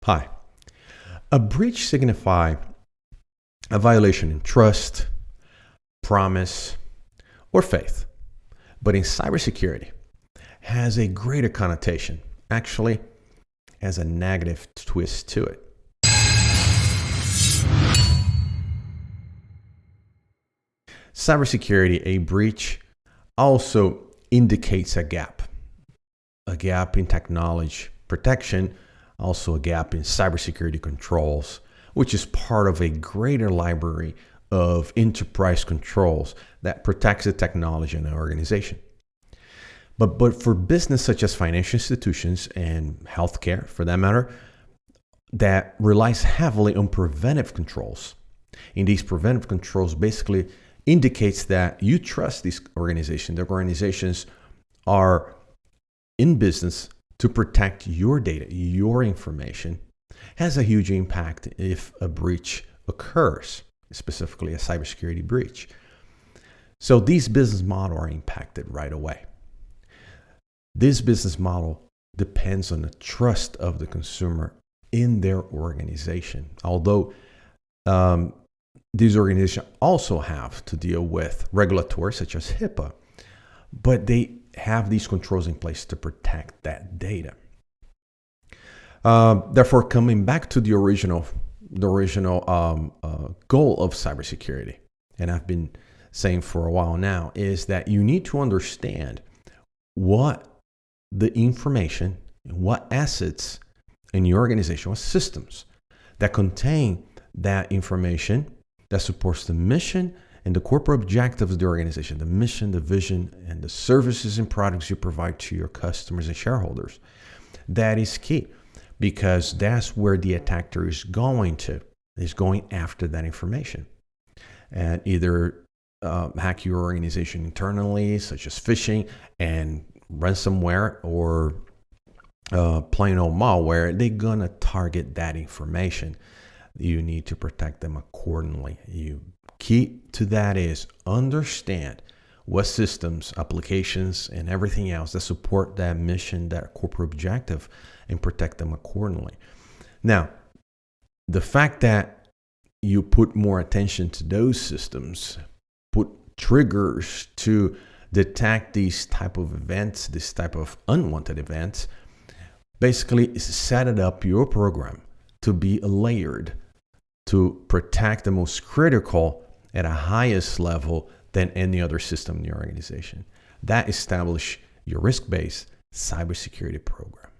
Hi. A breach signifies a violation in trust, promise, or faith. But in cybersecurity, has a greater connotation, actually has a negative twist to it. Cybersecurity, a breach, also indicates a gap in technology protection, also a gap in cybersecurity controls, which is part of a greater library of enterprise controls that protects the technology in an organization. But for business such as financial institutions and healthcare, for that matter, that relies heavily on preventive controls. And these preventive controls basically indicates that you trust these organizations. The organizations are in business to protect your data, your information, has a huge impact if a breach occurs, specifically a cybersecurity breach. So these business models are impacted right away. This business model depends on the trust of the consumer in their organization. Although these organizations also have to deal with regulatory such as HIPAA, but they have these controls in place to protect that data. Therefore, coming back to the original goal of cybersecurity, and I've been saying for a while now, is that you need to understand what the information, what assets in your organization, what systems that contain that information that supports the mission and the corporate objectives of the organization, the mission, the vision, and the services and products you provide to your customers and shareholders. That is key, because that's where the attacker is going after that information. And either hack your organization internally, such as phishing and ransomware, or plain old malware, they're going to target that information. You need to protect them accordingly. Key to that is understand what systems, applications, and everything else that support that mission, that corporate objective, and protect them accordingly. Now, the fact that you put more attention to those systems, put triggers to detect these type of events, this type of unwanted events, basically set it up your program to be layered to protect the most critical at a highest level than any other system in your organization. That establishes your risk-based cybersecurity program.